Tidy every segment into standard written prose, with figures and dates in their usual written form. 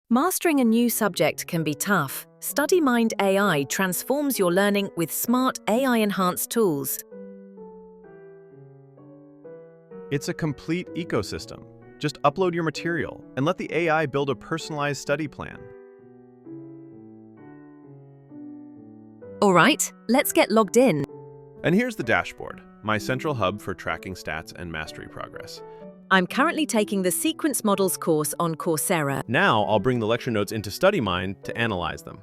Mastering a new subject can be tough. StudyMind AI transforms your learning with smart AI-enhanced tools. It's a complete ecosystem. Just upload your material and let the AI build a personalized study plan. All right, let's get logged in. And here's the dashboard, my central hub for tracking stats and mastery progress. I'm currently taking the Sequence Models course on Coursera. Now I'll bring the lecture notes into StudyMind to analyze them.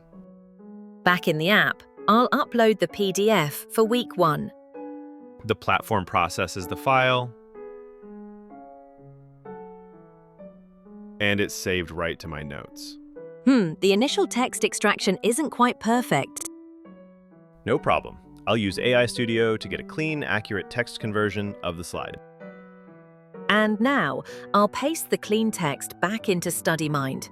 Back in the app, I'll upload the PDF for week 1. The platform processes the file, and it's saved right to my notes. The initial text extraction isn't quite perfect. No problem. I'll use AI Studio to get a clean, accurate text conversion of the slide. And now, I'll paste the clean text back into StudyMind.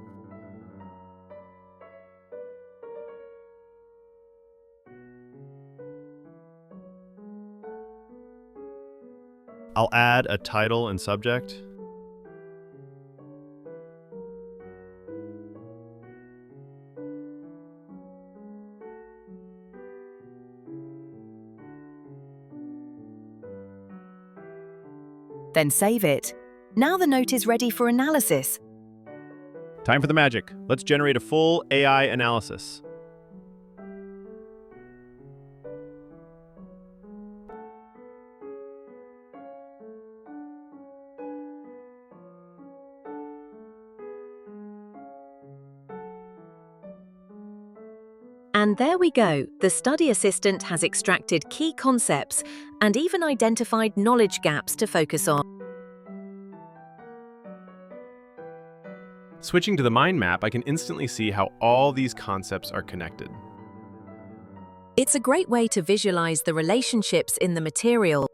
I'll add a title and subject. Then save it. Now the note is ready for analysis. Time for the magic. Let's generate a full AI analysis. And there we go. The study assistant has extracted key concepts and even identified knowledge gaps to focus on. Switching to the mind map, I can instantly see how all these concepts are connected. It's a great way to visualize the relationships in the material.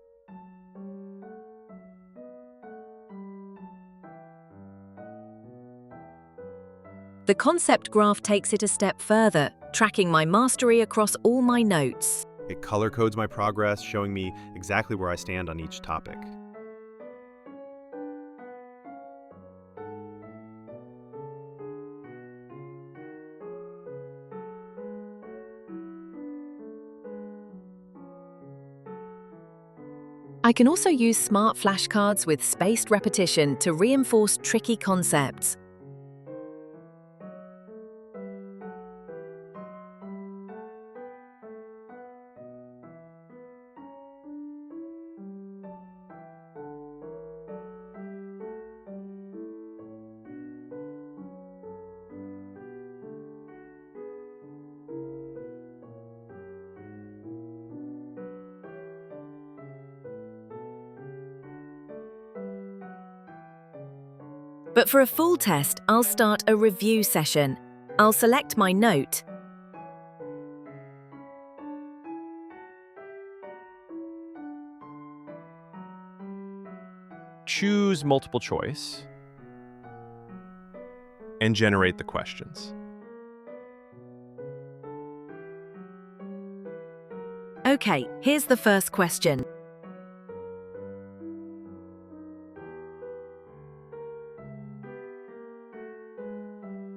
The concept graph takes it a step further, tracking my mastery across all my notes. It color codes my progress, showing me exactly where I stand on each topic. I can also use smart flashcards with spaced repetition to reinforce tricky concepts. But for a full test, I'll start a review session. I'll select my note. Choose multiple choice and generate the questions. Okay, here's the first question.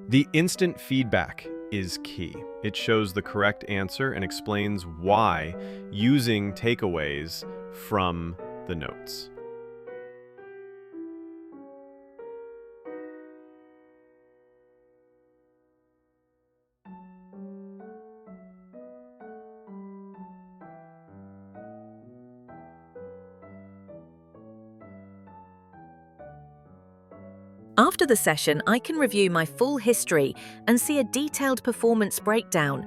The instant feedback is key. It shows the correct answer and explains why, using takeaways from the notes. After the session, I can review my full history and see a detailed performance breakdown.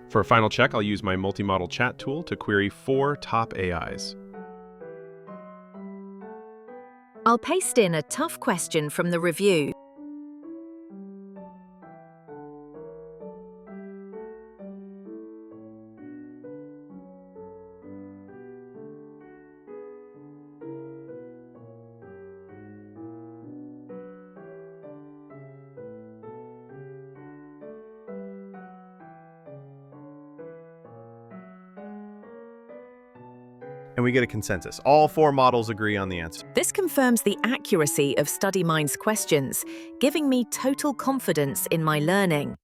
For a final check, I'll use my multi-model chat tool to query 4 top AIs. I'll paste in a tough question from the review. and we get a consensus. All 4 models agree on the answer. This confirms the accuracy of StudyMind's questions, giving me total confidence in my learning.